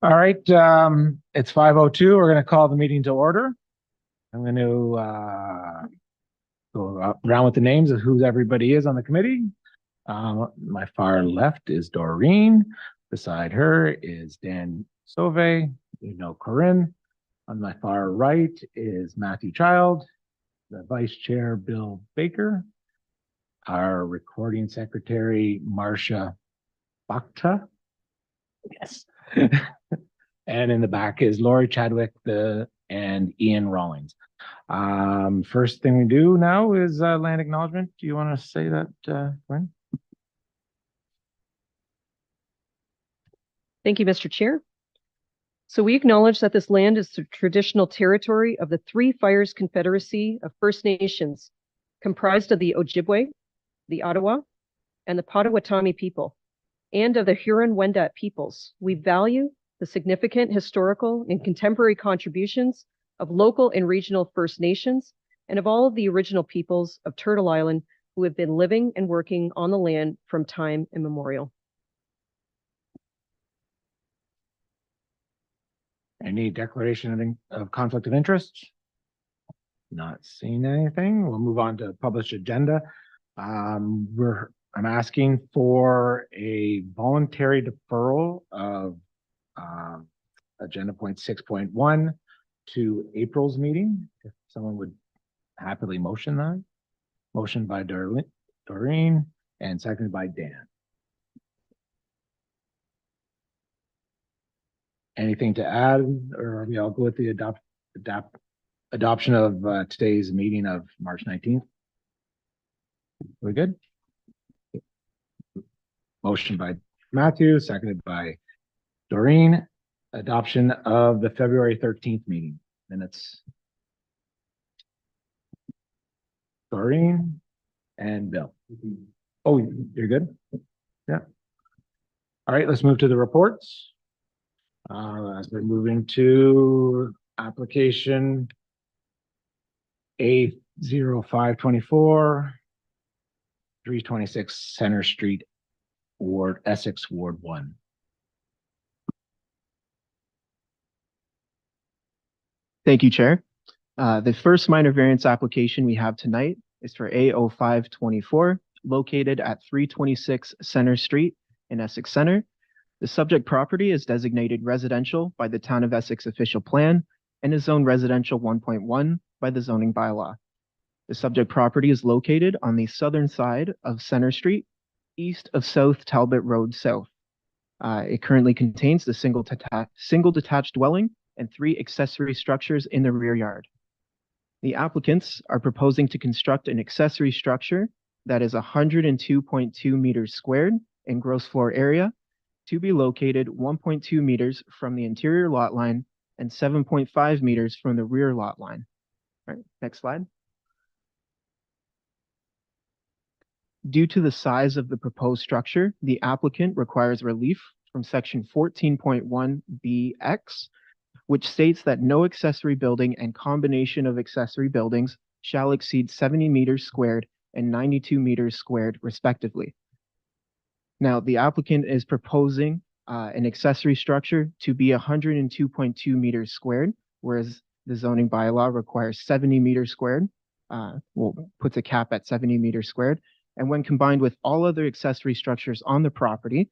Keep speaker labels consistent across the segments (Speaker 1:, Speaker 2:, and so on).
Speaker 1: All right, it's 5:02. We're going to call the meeting to order. I'm going to go around with the names of who everybody is on the committee. My far left is Doreen. Beside her is Dan Sauve. You know Corinne. On my far right is Matthew Child, the vice chair, Bill Baker, our recording secretary, Marcia Bakta. Yes. And in the back is Lori Chadwick and Ian Rawlings. First thing we do now is land acknowledgement. Do you want to say that, Gwen?
Speaker 2: Thank you, Mr. Chair. So we acknowledge that this land is the traditional territory of the Three Fires Confederacy of First Nations, comprised of the Ojibwe, the Ottawa, and the Potawatomi people, and of the Huron-Wendat peoples. We value the significant historical and contemporary contributions of local and regional First Nations and of all of the original peoples of Turtle Island who have been living and working on the land from time immemorial.
Speaker 1: Any declaration of conflict of interest? Not seeing anything. We'll move on to published agenda. I'm asking for a voluntary deferral of agenda point 6.1 to April's meeting. If someone would happily motion that. Motion by Doreen and seconded by Dan. Anything to add, or are we all go with the adoption of today's meeting of March 19th? We good? Motion by Matthew, seconded by Doreen. Adoption of the February 13th meeting minutes. Doreen and Bill. Oh, you're good? Yeah. All right, let's move to the reports. As we're moving to application A0524, 326 Center Street, Ward Essex, Ward 1.
Speaker 3: Thank you, Chair. The first minor variance application we have tonight is for A0524, located at 326 Center Street in Essex Center. The subject property is designated residential by the Town of Essex official plan and is zoned residential 1.1 by the zoning bylaw. The subject property is located on the southern side of Center Street, east of South Talbot Road South. It currently contains the single detached dwelling and 3 accessory structures in the rear yard. The applicants are proposing to construct an accessory structure that is 102.2 meters squared in gross floor area, to be located 1.2 meters from the interior lot line and 7.5 meters from the rear lot line. All right, next slide. Due to the size of the proposed structure, the applicant requires relief from section 14.1BX, which states that no accessory building and combination of accessory buildings shall exceed 70 meters squared and 92 meters squared, respectively. Now, the applicant is proposing an accessory structure to be 102.2 meters squared, whereas the zoning bylaw requires 70 meters squared. Puts a cap at 70 meters squared. And when combined with all other accessory structures on the property,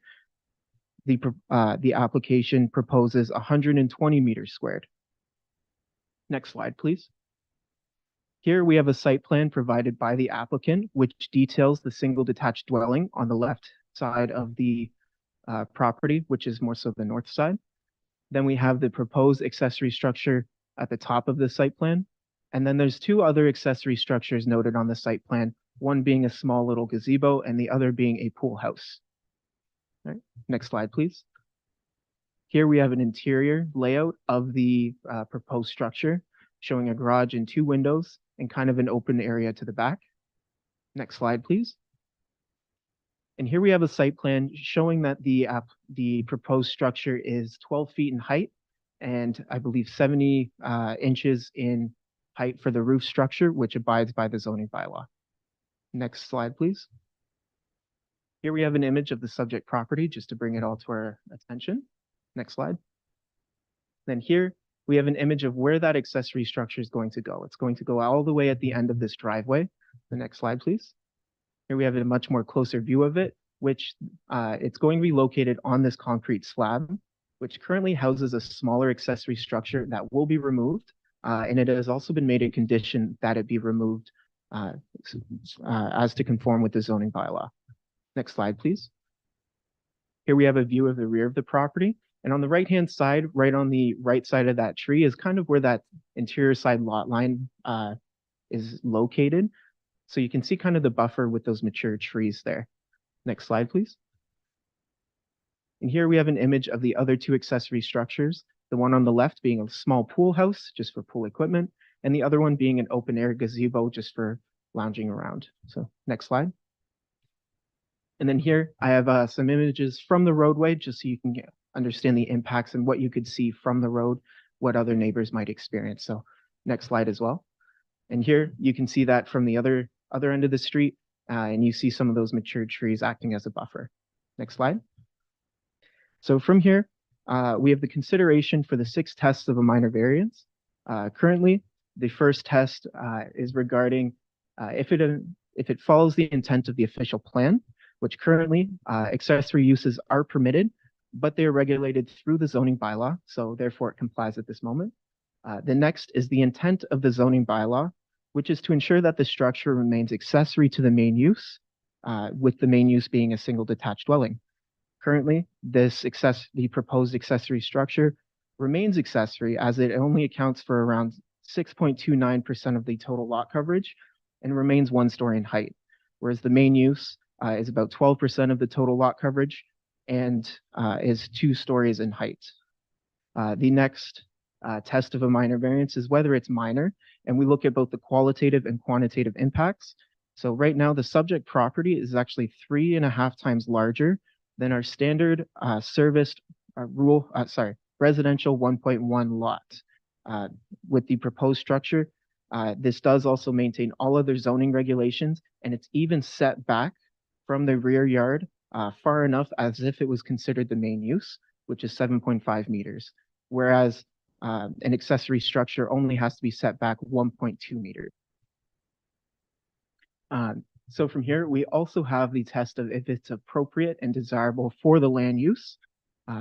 Speaker 3: the application proposes 120 meters squared. Next slide, please. Here we have a site plan provided by the applicant, which details the single detached dwelling on the left side of the property, which is more so the north side. Then we have the proposed accessory structure at the top of the site plan. And then there's 2 other accessory structures noted on the site plan, one being a small little gazebo and the other being a pool house. All right, next slide, please. Here we have an interior layout of the proposed structure, showing a garage and 2 windows and kind of an open area to the back. Next slide, please. And here we have a site plan showing that the proposed structure is 12 feet in height and I believe 70 inches in height for the roof structure, which abides by the zoning bylaw. Next slide, please. Here we have an image of the subject property just to bring it all to our attention. Next slide. Then here we have an image of where that accessory structure is going to go. It's going to go all the way at the end of this driveway. The next slide, please. Here we have a much more closer view of it, which it's going to be located on this concrete slab, which currently houses a smaller accessory structure that will be removed. And it has also been made a condition that it be removed as to conform with the zoning bylaw. Next slide, please. Here we have a view of the rear of the property. And on the right-hand side, right on the right side of that tree is kind of where that interior side lot line is located. So you can see kind of the buffer with those mature trees there. Next slide, please. And here we have an image of the other two accessory structures, the one on the left being a small pool house just for pool equipment, and the other one being an open air gazebo just for lounging around. So next slide. And then here I have some images from the roadway just so you can understand the impacts and what you could see from the road, what other neighbors might experience. So next slide as well. And here you can see that from the other end of the street, and you see some of those matured trees acting as a buffer. Next slide. So from here, we have the consideration for the 6 tests of a minor variance. Currently, the first test is regarding if it follows the intent of the official plan, which currently accessory uses are permitted, but they are regulated through the zoning bylaw, so therefore it complies at this moment. The next is the intent of the zoning bylaw, which is to ensure that the structure remains accessory to the main use, with the main use being a single detached dwelling. Currently, the proposed accessory structure remains accessory as it only accounts for around 6.29% of the total lot coverage and remains 1 story in height, whereas the main use is about 12% of the total lot coverage and is 2 stories in height. The next test of a minor variance is whether it's minor, and we look at both the qualitative and quantitative impacts. So right now, the subject property is actually 3.5 times larger than our standard residential 1.1 lot. With the proposed structure, this does also maintain all other zoning regulations, and it's even set back from the rear yard far enough as if it was considered the main use, which is 7.5 meters, whereas an accessory structure only has to be set back 1.2 meters. So from here, we also have the test of if it's appropriate and desirable for the land use.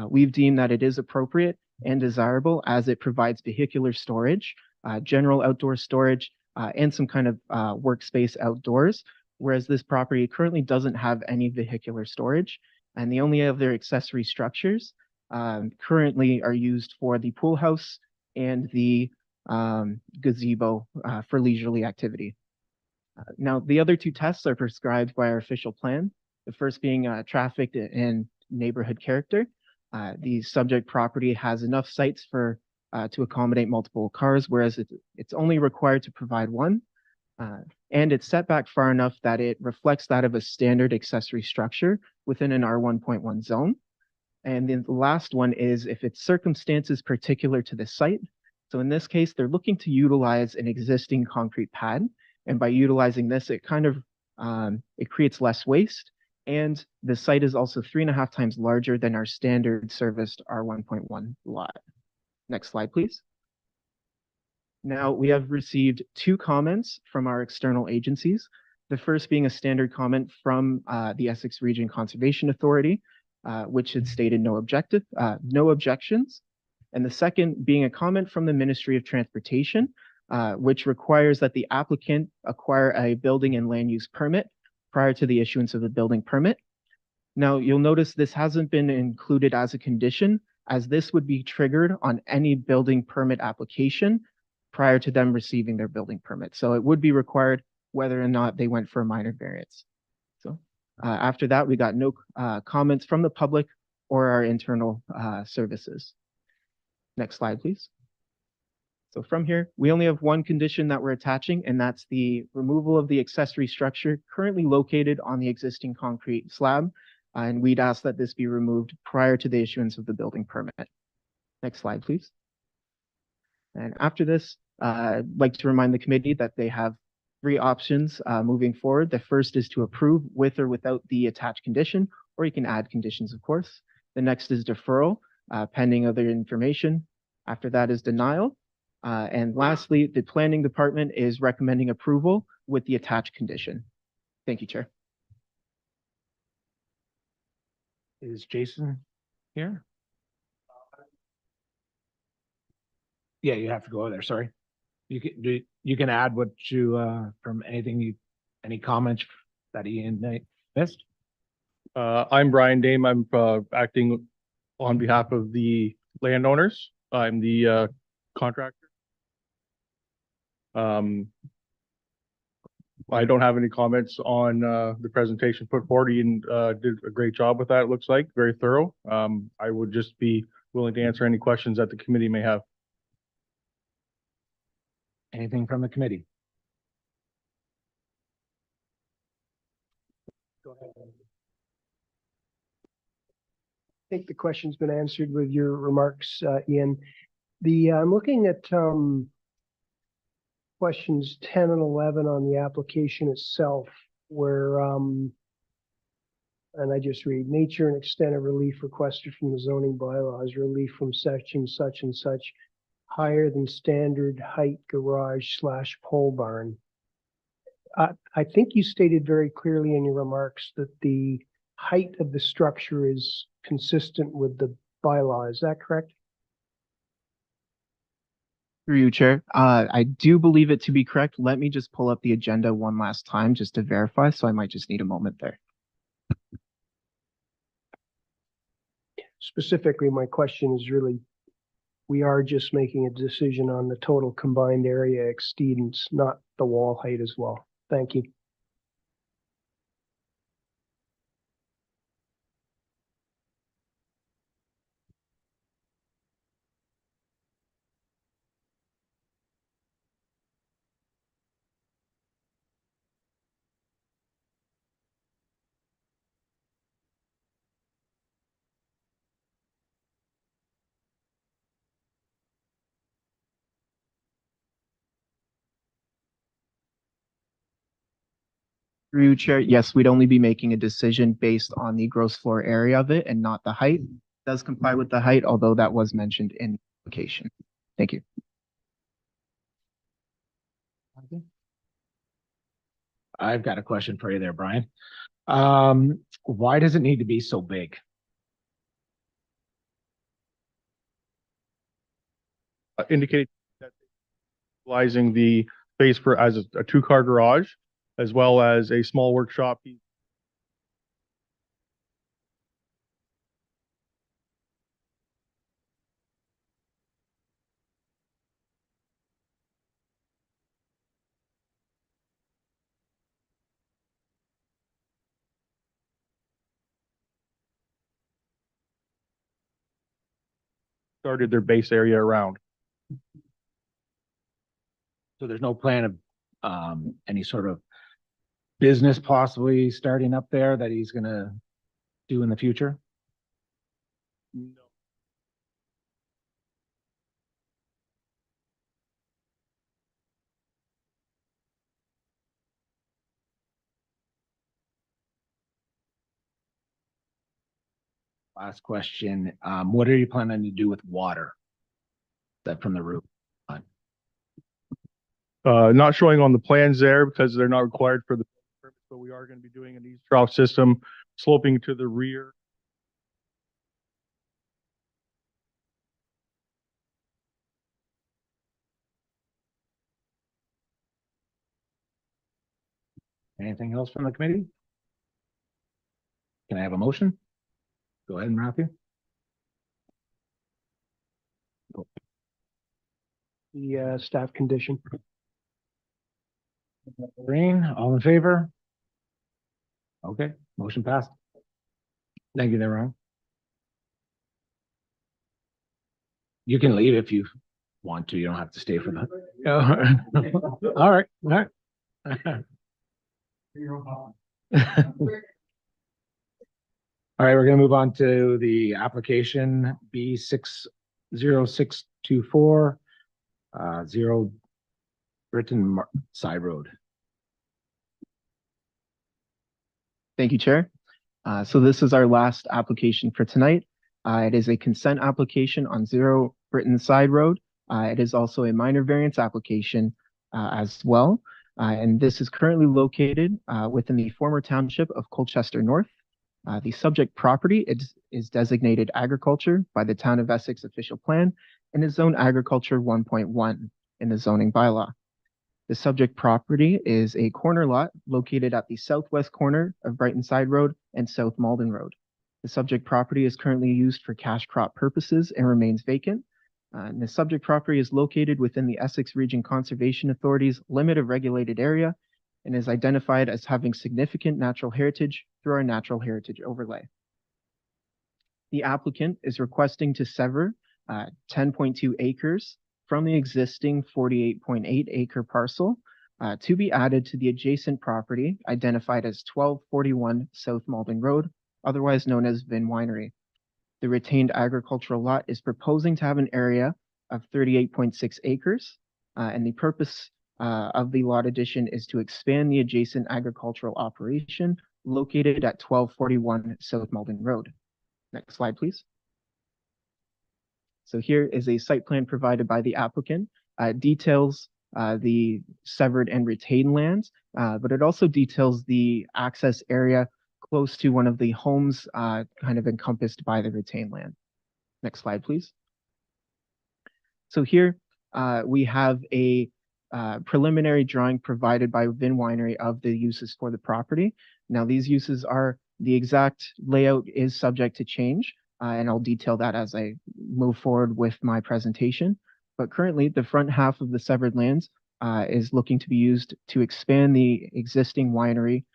Speaker 3: We've deemed that it is appropriate and desirable as it provides vehicular storage, general outdoor storage, and some kind of workspace outdoors, whereas this property currently doesn't have any vehicular storage. And the only other accessory structures currently are used for the pool house and the gazebo for leisurely activity. Now, the other 2 tests are prescribed by our official plan, the first being traffic and neighborhood character. The subject property has enough sites to accommodate multiple cars, whereas it's only required to provide 1. And it's set back far enough that it reflects that of a standard accessory structure within an R1.1 zone. And then the last one is if it's circumstances particular to the site. So in this case, they're looking to utilize an existing concrete pad. And by utilizing this, it kind of it creates less waste. And the site is also 3.5 times larger than our standard serviced R1.1 lot. Next slide, please. Now we have received 2 comments from our external agencies. The first being a standard comment from the Essex Region Conservation Authority, which had stated no objections. And the second being a comment from the Ministry of Transportation, which requires that the applicant acquire a building and land use permit prior to the issuance of the building permit. Now, you'll notice this hasn't been included as a condition, as this would be triggered on any building permit application prior to them receiving their building permit. So it would be required whether or not they went for a minor variance. So after that, we got no comments from the public or our internal services. Next slide, please. So from here, we only have 1 condition that we're attaching, and that's the removal of the accessory structure currently located on the existing concrete slab. And we'd ask that this be removed prior to the issuance of the building permit. Next slide, please. And after this, I'd like to remind the committee that they have 3 options moving forward. The first is to approve with or without the attached condition, or you can add conditions, of course. The next is deferral, pending other information. After that is denial. And lastly, the planning department is recommending approval with the attached condition. Thank you, Chair.
Speaker 1: Is Jason here? Yeah, you have to go there. Sorry. You can add what you from any comments that Ian missed.
Speaker 4: I'm Brian Dame. I'm acting on behalf of the landowners. I'm the contractor. I don't have any comments on the presentation put forward. Ian did a great job with that, it looks like, very thorough. I would just be willing to answer any questions that the committee may have.
Speaker 1: Anything from the committee?
Speaker 5: Go ahead. I think the question's been answered with your remarks, Ian. I'm looking at questions 10 and 11 on the application itself, where and I just read, nature and extent of relief requested from the zoning bylaws, relief from section such and such, higher than standard height garage / pole barn. I think you stated very clearly in your remarks that the height of the structure is consistent with the bylaw. Is that correct?
Speaker 3: Through you, Chair. I do believe it to be correct. Let me just pull up the agenda one last time just to verify. So I might just need a moment there.
Speaker 5: Specifically, my question is really, we are just making a decision on the total combined area exceedance, not the wall height as well. Thank you.
Speaker 3: Through you, Chair. Yes, we'd only be making a decision based on the gross floor area of it and not the height. It does comply with the height, although that was mentioned in the application. Thank you.
Speaker 1: I've got a question for you there, Brian. Why does it need to be so big?
Speaker 4: Indicate that utilizing the space for as a two-car garage, as well as a small workshop. Started their base area around.
Speaker 1: So there's no plan of any sort of business possibly starting up there that he's gonna do in the future?
Speaker 4: No.
Speaker 1: Last question, what are you planning to do with water? That from the roof?
Speaker 4: Not showing on the plans there because they're not required for the permits, but we are going to be doing an east trough system sloping to the rear.
Speaker 1: Anything else from the committee? Can I have a motion? Go ahead, Matthew.
Speaker 5: The staff condition.
Speaker 1: Green, all in favor? Okay, motion passed. Thank you there, Ron. You can leave if you want to. You don't have to stay for that. All right, all right. All right, we're gonna move on to the application B60624, 0 Britain Side Road.
Speaker 3: Thank you, Chair. So this is our last application for tonight. It is a consent application on 0 Britain Side Road. It is also a minor variance application as well. And this is currently located within the former township of Colchester North. The subject property is designated agriculture by the Town of Essex official plan and is zoned agriculture 1.1 in the zoning bylaw. The subject property is a corner lot located at the southwest corner of Brighton Side Road and South Malden Road. The subject property is currently used for cash crop purposes and remains vacant. And the subject property is located within the Essex Region Conservation Authority's limit of regulated area and is identified as having significant natural heritage through our natural heritage overlay. The applicant is requesting to sever 10.2 acres from the existing 48.8 acre parcel to be added to the adjacent property identified as 1241 South Malden Road, otherwise known as Vin Winery. The retained agricultural lot is proposing to have an area of 38.6 acres, and the purpose of the lot addition is to expand the adjacent agricultural operation located at 1241 South Malden Road. Next slide, please. So here is a site plan provided by the applicant, details the severed and retained lands, but it also details the access area close to one of the homes kind of encompassed by the retained land. Next slide, please. So here we have a preliminary drawing provided by Vin Winery of the uses for the property. Now these uses are, the exact layout is subject to change, and I'll detail that as I move forward with my presentation. But currently the front half of the severed lands is looking to be used to expand the existing winery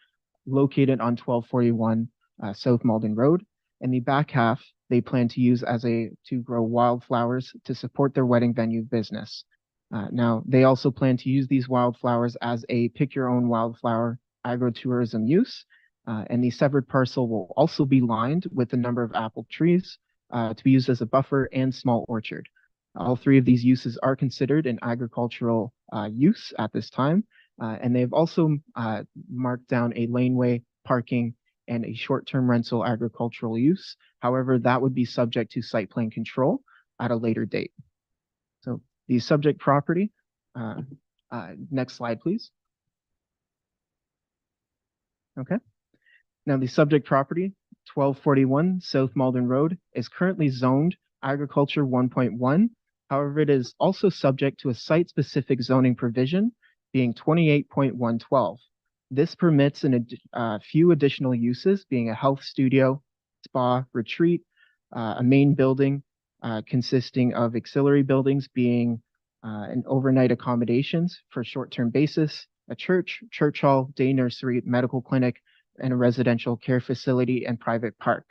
Speaker 3: located on 1241 South Malden Road. And the back half they plan to use to grow wildflowers to support their wedding venue business. Now, they also plan to use these wildflowers as a pick your own wildflower agritourism use. And the severed parcel will also be lined with a number of apple trees to be used as a buffer and small orchard. All three of these uses are considered an agricultural use at this time. And they've also marked down a laneway, parking, and a short-term rental agricultural use. However, that would be subject to site plan control at a later date. So the subject property, next slide, please. Okay. Now the subject property, 1241 South Malden Road, is currently zoned agriculture 1.1. However, it is also subject to a site-specific zoning provision being 28.112. This permits a few additional uses, being a health studio, spa, retreat, a main building consisting of auxiliary buildings being an overnight accommodations for short-term basis, a church, church hall, day nursery, medical clinic, and a residential care facility and private park.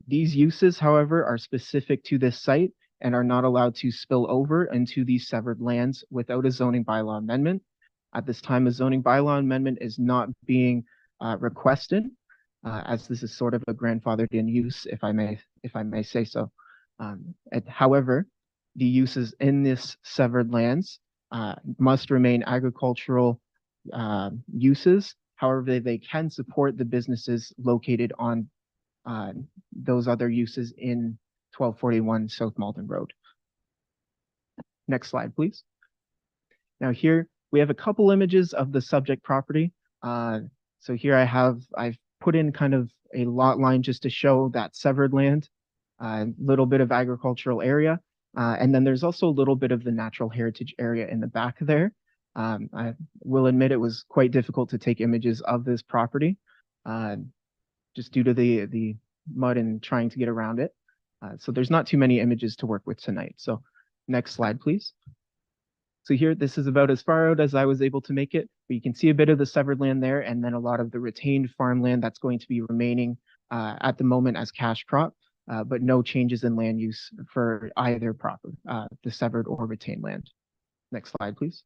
Speaker 3: These uses, however, are specific to this site and are not allowed to spill over into these severed lands without a zoning bylaw amendment. At this time, a zoning bylaw amendment is not being requested, as this is sort of a grandfathered in use, if I may say so. However, the uses in this severed lands must remain agricultural uses. However, they can support the businesses located on those other uses in 1241 South Malden Road. Next slide, please. Now here we have a couple images of the subject property. So here I've put in kind of a lot line just to show that severed land, a little bit of agricultural area, and then there's also a little bit of the natural heritage area in the back there. I will admit it was quite difficult to take images of this property, just due to the mud and trying to get around it. So there's not too many images to work with tonight. So next slide, please. So here, this is about as far out as I was able to make it, but you can see a bit of the severed land there and then a lot of the retained farmland that's going to be remaining at the moment as cash crop, but no changes in land use for either the severed or retained land. Next slide, please.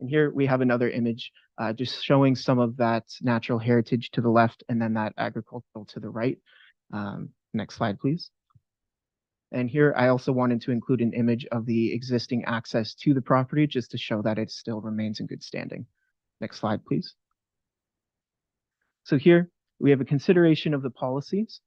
Speaker 3: And here we have another image just showing some of that natural heritage to the left and then that agricultural to the right. Next slide, please. And here I also wanted to include an image of the existing access to the property just to show that it still remains in good standing. Next slide, please. So here we have a consideration of the policies.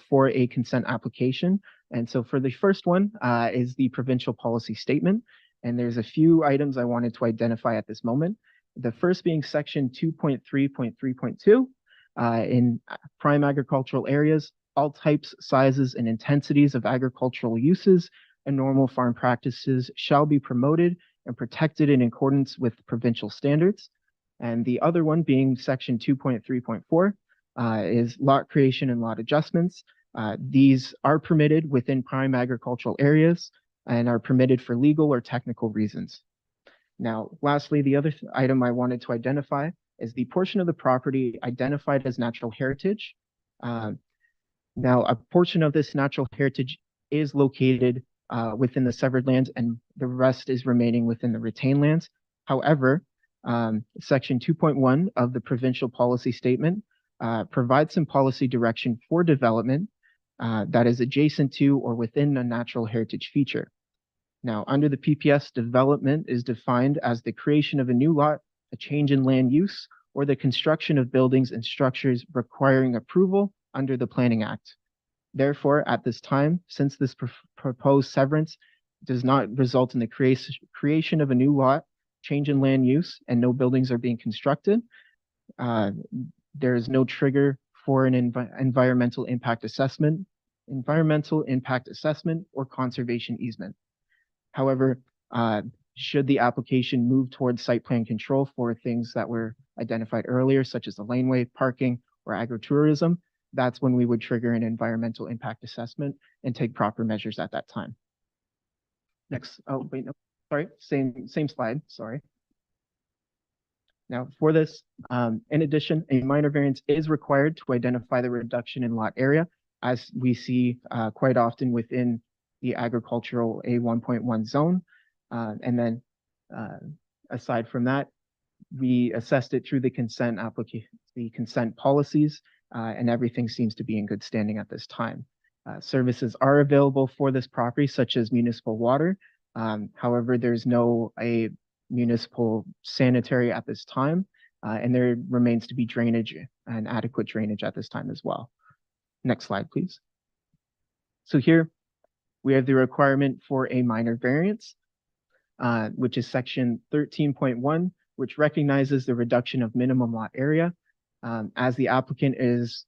Speaker 3: for a consent application. And so for the first one is the provincial policy statement. And there's a few items I wanted to identify at this moment. The first being section 2.3.3.2. In prime agricultural areas, all types, sizes, and intensities of agricultural uses and normal farm practices shall be promoted and protected in accordance with provincial standards. And the other one being section 2.3.4 is lot creation and lot adjustments. These are permitted within prime agricultural areas and are permitted for legal or technical reasons. Now, lastly, the other item I wanted to identify is the portion of the property identified as natural heritage. Now, a portion of this natural heritage is located within the severed lands and the rest is remaining within the retained lands. However, section 2.1 of the provincial policy statement provides some policy direction for development that is adjacent to or within a natural heritage feature. Now, under the PPS, development is defined as the creation of a new lot, a change in land use, or the construction of buildings and structures requiring approval under the Planning Act. Therefore, at this time, since this proposed severance does not result in the creation of a new lot, change in land use, and no buildings are being constructed, there is no trigger for an environmental impact assessment or conservation easement. However, should the application move towards site plan control for things that were identified earlier, such as the laneway, parking, or agritourism, that's when we would trigger an environmental impact assessment and take proper measures at that time. Next, oh, wait, no, sorry, same slide, sorry. Now for this, in addition, a minor variance is required to identify the reduction in lot area, as we see quite often within the agricultural A1.1 zone. And then aside from that, we assessed it through the consent application, the consent policies, and everything seems to be in good standing at this time. Services are available for this property, such as municipal water. However, there's no municipal sanitary at this time, and there remains to be drainage and adequate drainage at this time as well. Next slide, please. So here we have the requirement for a minor variance, which is section 13.1, which recognizes the reduction of minimum lot area. As the applicant is,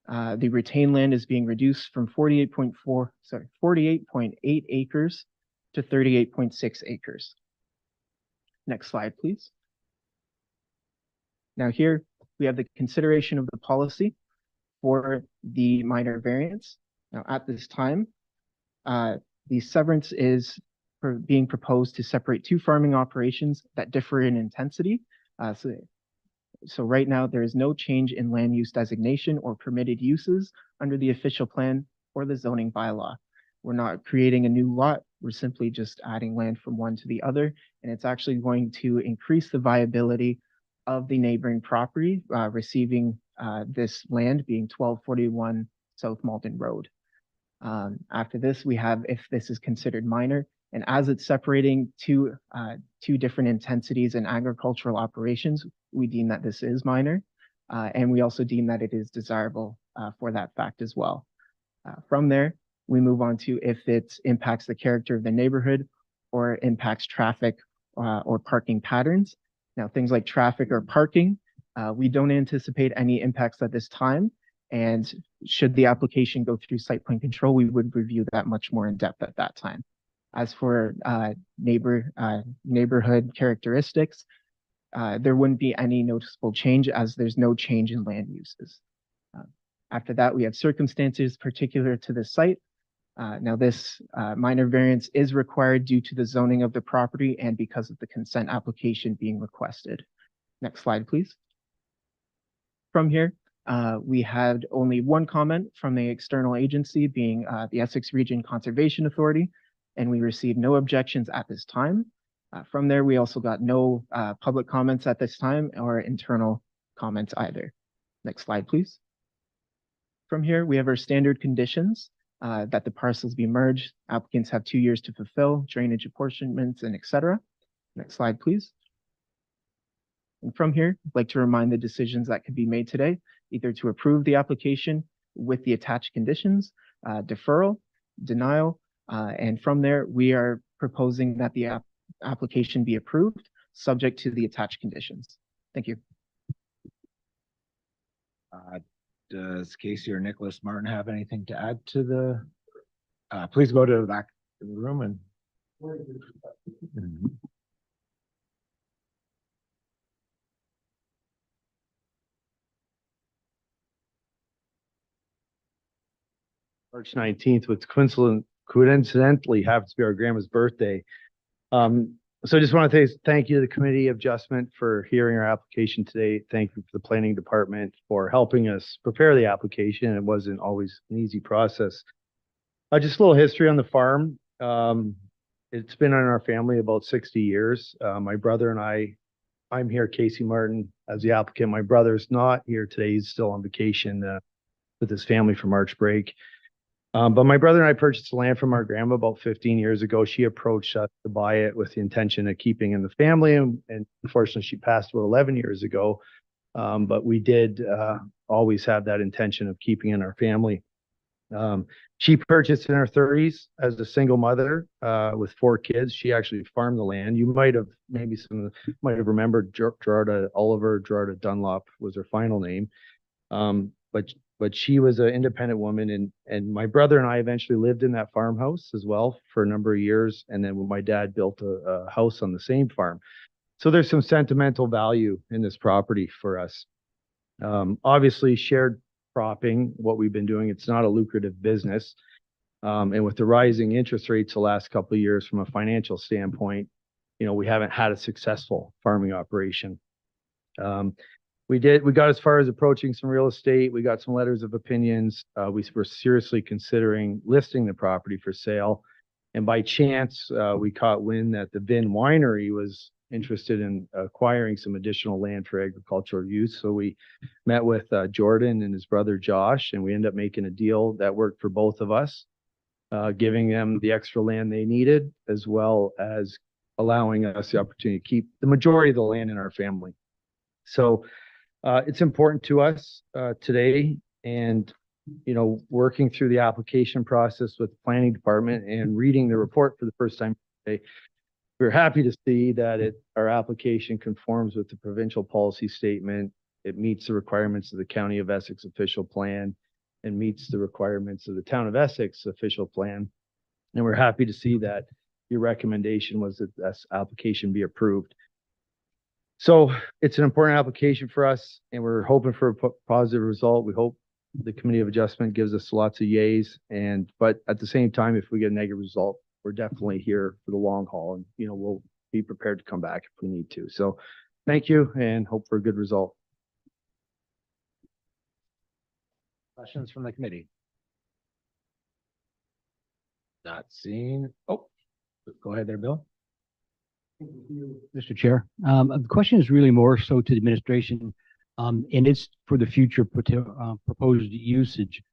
Speaker 3: the retained land is being reduced from 48.8 acres to 38.6 acres. Next slide, please. Now here we have the consideration of the policy for the minor variance. Now at this time, the severance is being proposed to separate two farming operations that differ in intensity. So right now there is no change in land use designation or permitted uses under the official plan or the zoning bylaw. We're not creating a new lot. We're simply just adding land from one to the other. And it's actually going to increase the viability of the neighboring property receiving this land, being 1241 South Malton Road. After this, we have if this is considered minor, and as it's separating two different intensities in agricultural operations, we deem that this is minor, and we also deem that it is desirable for that fact as well. From there, we move on to if it impacts the character of the neighborhood or impacts traffic or parking patterns. Now, things like traffic or parking, we don't anticipate any impacts at this time. And should the application go through site plan control, we would review that much more in depth at that time. As for neighborhood characteristics, there wouldn't be any noticeable change as there's no change in land uses. After that, we have circumstances particular to the site. Now this minor variance is required due to the zoning of the property and because of the consent application being requested. Next slide, please. From here, we had only one comment from the external agency, being the Essex Region Conservation Authority, and we received no objections at this time. From there, we also got no public comments at this time or internal comments either. Next slide, please. From here, we have our standard conditions that the parcels be merged. Applicants have 2 years to fulfill, drainage apportionments, and etc. Next slide, please. And from here, I'd like to remind the decisions that could be made today, either to approve the application, with the attached conditions, deferral, denial, and from there, we are proposing that the application be approved, subject to the attached conditions. Thank you.
Speaker 1: Does Casey or Nicholas Martin have anything to add to the? Please go to the back of the room and. Mhm.
Speaker 6: March 19th, which coincidentally happens to be our grandma's birthday. So I just want to thank you to the Committee of Adjustment for hearing our application today. Thank you for the Planning Department for helping us prepare the application. It wasn't always an easy process. Just a little history on the farm. It's been in our family about 60 years. My brother and I'm here, Casey Martin, as the applicant. My brother's not here today. He's still on vacation with his family for March break. But my brother and I purchased the land from our grandma about 15 years ago. She approached us to buy it with the intention of keeping in the family. And unfortunately, she passed about 11 years ago. But we did always have that intention of keeping in our family. She purchased in her 30s as a single mother with 4 kids. She actually farmed the land. You might have remembered Gerarda Oliver. Gerarda Dunlop was her final name. But she was an independent woman, and my brother and I eventually lived in that farmhouse as well for a number of years. And then when my dad built a house on the same farm. So there's some sentimental value in this property for us. Obviously shared cropping, what we've been doing, it's not a lucrative business. And with the rising interest rates the last couple of years from a financial standpoint, we haven't had a successful farming operation. We got as far as approaching some real estate. We got some letters of opinions. We were seriously considering listing the property for sale. And by chance, we caught wind that the Vin Winery was interested in acquiring some additional land for agricultural use. So we met with Jordan and his brother Josh, and we ended up making a deal that worked for both of us, giving them the extra land they needed, as well as allowing us the opportunity to keep the majority of the land in our family. So it's important to us today, and working through the application process with the planning department and reading the report for the first time today, we're happy to see that our application conforms with the provincial policy statement. It meets the requirements of the County of Essex official plan and meets the requirements of the Town of Essex official plan. And we're happy to see that your recommendation was that this application be approved. So it's an important application for us, and we're hoping for a positive result. We hope the Committee of Adjustment gives us lots of yays, but at the same time, if we get a negative result, we're definitely here for the long haul, and we'll be prepared to come back if we need to. So thank you, and hope for a good result.
Speaker 1: Questions from the committee? Not seen. Oh, go ahead there, Bill.
Speaker 7: Mr. Chair, the question is really more so to the administration, and it's for the future proposed usage.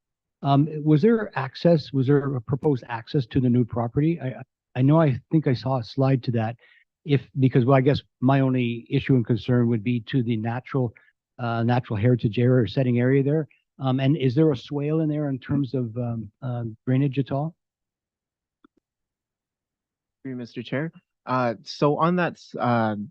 Speaker 7: Was there a proposed access to the new property? I think I saw a slide to that. Because I guess my only issue and concern would be to the natural heritage area or setting area there. And is there a swale in there in terms of drainage at all?
Speaker 3: Mr. Chair. So on that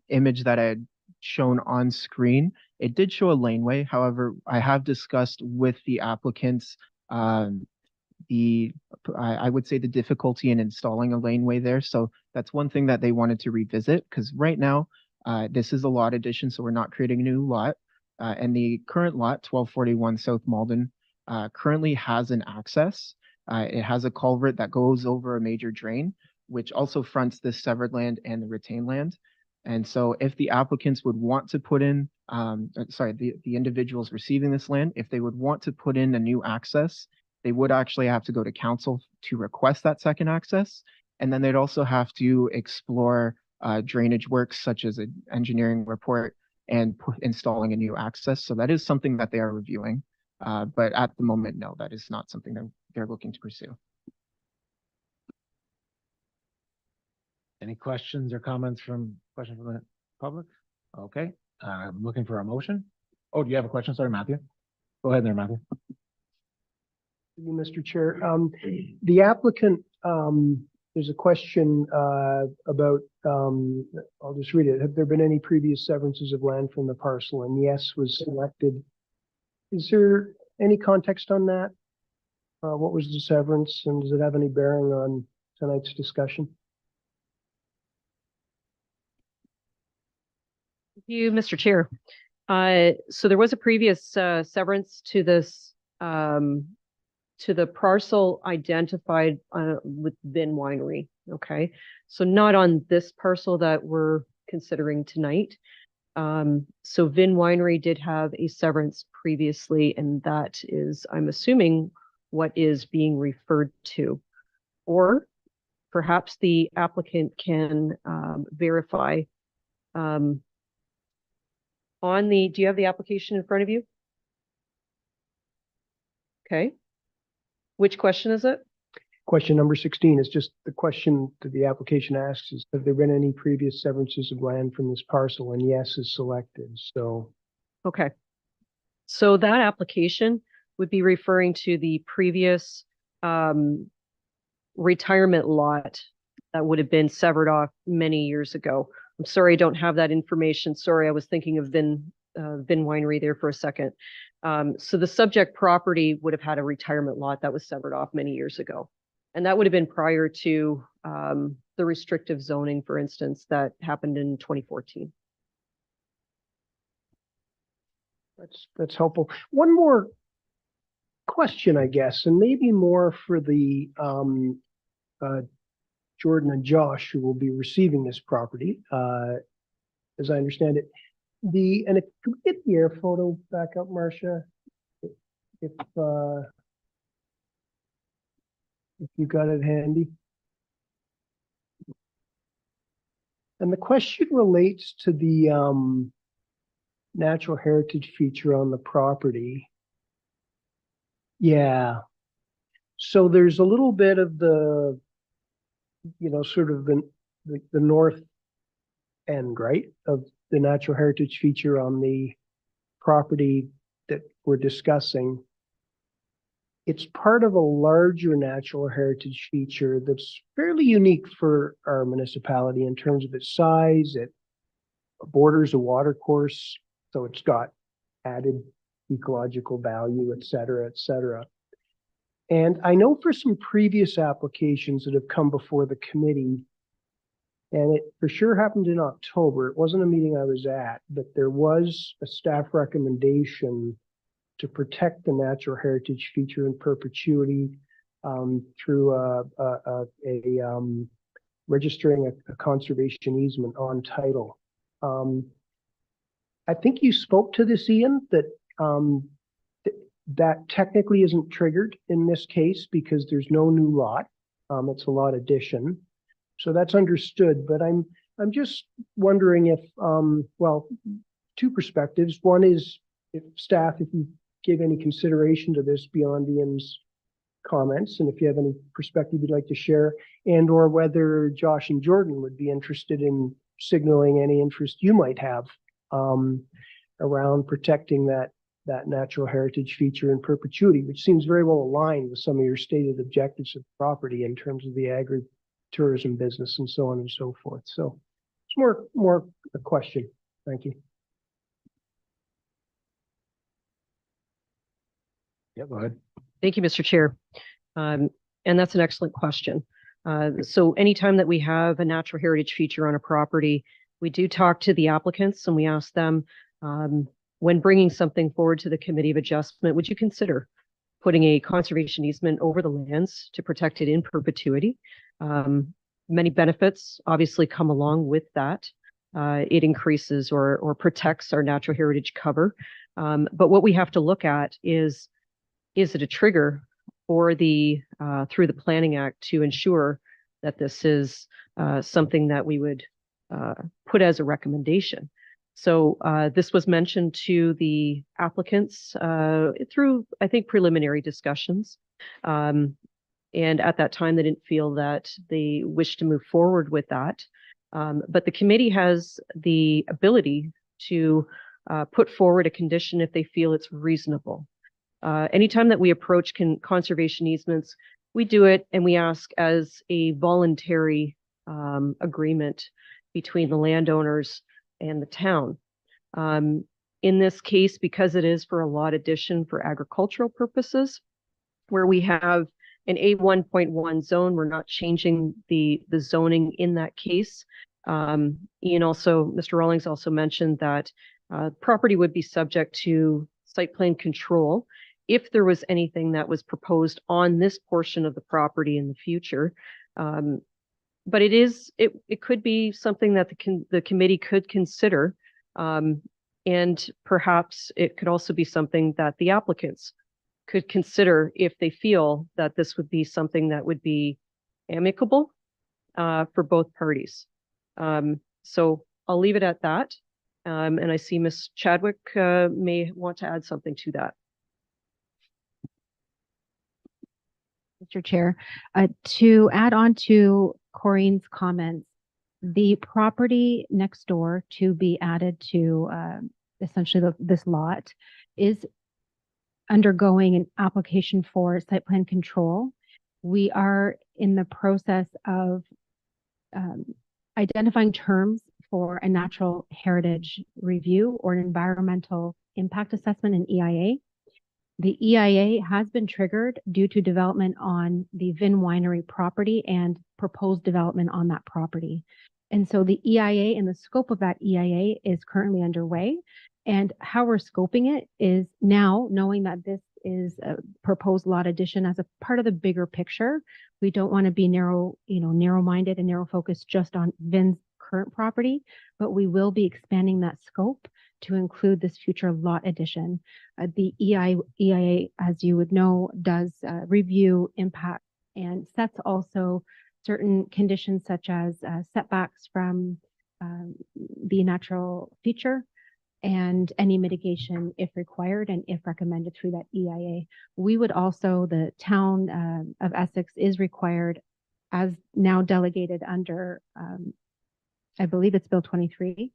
Speaker 3: image that I had shown on screen, it did show a laneway. However, I have discussed with the applicants I would say the difficulty in installing a laneway there. So that's one thing that they wanted to revisit, because right now this is a lot addition, so we're not creating a new lot. And the current lot, 1241 South Malden, currently has an access. It has a culvert that goes over a major drain, which also fronts this severed land and the retained land. And so if the applicants would want to put in, the individuals receiving this land, if they would want to put in a new access, they would actually have to go to council to request that second access. And then they'd also have to explore drainage works such as an engineering report and installing a new access. So that is something that they are reviewing. But at the moment, no, that is not something that they're looking to pursue.
Speaker 1: Any questions or comments from the public? Okay, I'm looking for a motion. Oh, do you have a question? Sorry, Matthew. Go ahead there, Matthew.
Speaker 5: you, Mr. Chair. The applicant, there's a question about, I'll just read it. Have there been any previous severances of land from the parcel? And yes was selected. Is there any context on that? What was the severance, and does it have any bearing on tonight's discussion?
Speaker 2: Thank you, Mr. Chair. So there was a previous severance to this to the parcel identified with Vin Winery. Okay, so not on this parcel that we're considering tonight. So Vin Winery did have a severance previously, and that is, I'm assuming, what is being referred to. Or perhaps the applicant can verify on the, do you have the application in front of you? Okay. Which question is it?
Speaker 5: Question number 16 is just the question that the application asks is, have there been any previous severances of land from this parcel? And yes is selected, so.
Speaker 2: Okay. So that application would be referring to the previous retirement lot that would have been severed off many years ago. I'm sorry, I don't have that information. Sorry, I was thinking of Vin Winery there for a second. So the subject property would have had a retirement lot that was severed off many years ago. And that would have been prior to the restrictive zoning, for instance, that happened in 2014.
Speaker 5: That's helpful. One more question, I guess, and maybe more for the Jordan and Josh, who will be receiving this property, as I understand it. And if could we get the air photo back up, Marcia? If you got it handy. And the question relates to the natural heritage feature on the property. Yeah. So there's a little bit of the, sort of the north end, right, of the natural heritage feature on the property that we're discussing. It's part of a larger natural heritage feature that's fairly unique for our municipality in terms of its size. It borders a water course, so it's got added ecological value, et cetera, et cetera. And I know for some previous applications that have come before the committee, and it for sure happened in October, it wasn't a meeting I was at, but there was a staff recommendation to protect the natural heritage feature in perpetuity through registering a conservation easement on title. I think you spoke to this, Ian, that that technically isn't triggered in this case because there's no new lot. It's a lot addition. So that's understood, but I'm just wondering if, well, two perspectives. One is if you give any consideration to this beyond Ian's comments, and if you have any perspective you'd like to share, and or whether Josh and Jordan would be interested in signaling any interest you might have around protecting that natural heritage feature in perpetuity, which seems very well aligned with some of your stated objectives of the property in terms of the agri-tourism business and so on and so forth. So it's more a question. Thank you.
Speaker 1: Yeah, go ahead.
Speaker 2: Thank you, Mr. Chair. And that's an excellent question. So anytime that we have a natural heritage feature on a property, we do talk to the applicants and we ask them, when bringing something forward to the Committee of Adjustment, would you consider putting a conservation easement over the lands to protect it in perpetuity? Many benefits obviously come along with that. It increases or protects our natural heritage cover. But what we have to look at is it a trigger for the through the Planning Act to ensure that this is something that we would put as a recommendation? So this was mentioned to the applicants through, I think, preliminary discussions. And at that time, they didn't feel that they wished to move forward with that. But the committee has the ability to put forward a condition if they feel it's reasonable. Anytime that we approach conservation easements, we do it and we ask as a voluntary agreement between the landowners and the town. In this case, because it is for a lot addition for agricultural purposes, where we have an A1.1 zone, we're not changing the zoning in that case. Mr. Rawlings also mentioned that property would be subject to site plan control if there was anything that was proposed on this portion of the property in the future. But it could be something that the committee could consider. And perhaps it could also be something that the applicants could consider if they feel that this would be something that would be amicable for both parties. So I'll leave it at that. And I see Ms. Chadwick may want to add something to that.
Speaker 8: Mr. Chair, to add on to Corrine's comments, the property next door to be added to essentially this lot is undergoing an application for site plan control. We are in the process of identifying terms for a natural heritage review or an environmental impact assessment, an EIA. The EIA has been triggered due to development on the Vin Winery property and proposed development on that property. And so the EIA and the scope of that EIA is currently underway. And how we're scoping it is now knowing that this is a proposed lot addition as a part of the bigger picture. We don't want to be narrow-minded and narrow focused just on Vin's current property, but we will be expanding that scope to include this future lot addition. The EIA, as you would know, does review impact and sets also certain conditions such as setbacks from the natural feature and any mitigation if required and if recommended through that EIA. We would also, the town of Essex is required, as now delegated under, I believe it's Bill 23,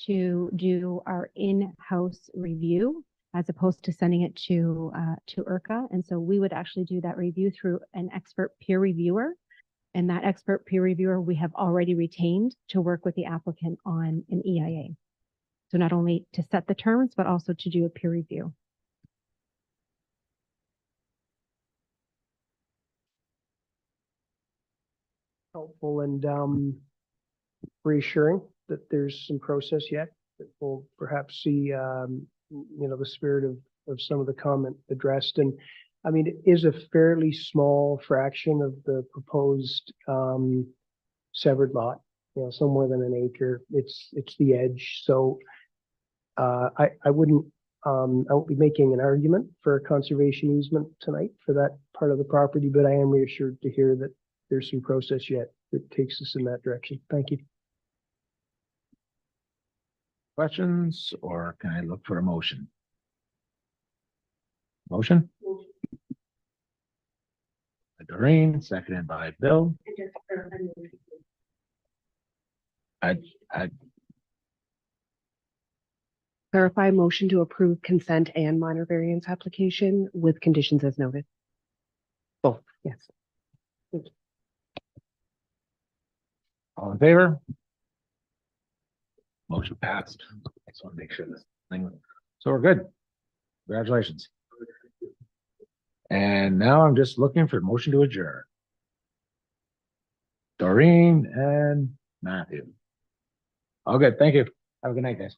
Speaker 8: to do our in-house review as opposed to sending it to IRCA. And so we would actually do that review through an expert peer reviewer. And that expert peer reviewer we have already retained to work with the applicant on an EIA. So not only to set the terms, but also to do a peer review.
Speaker 5: Helpful and reassuring that there's some process yet, that we'll perhaps see, the spirit of some of the comment addressed. And I mean, it is a fairly small fraction of the proposed severed lot, so more than an acre. It's the edge. So I won't be making an argument for a conservation easement tonight for that part of the property, but I am reassured to hear that there's some process yet that takes us in that direction. Thank you.
Speaker 1: Questions, or can I look for a motion? Motion? Doreen, seconded by Bill. I
Speaker 9: Clarify motion to approve consent and minor variance application with conditions as noted. Both, yes.
Speaker 1: all in favor? Motion passed. I just want to make sure this thing, so we're good. Congratulations. And now I'm just looking for motion to adjourn. Doreen and Matthew. All good. Thank you. Have a good night, guys.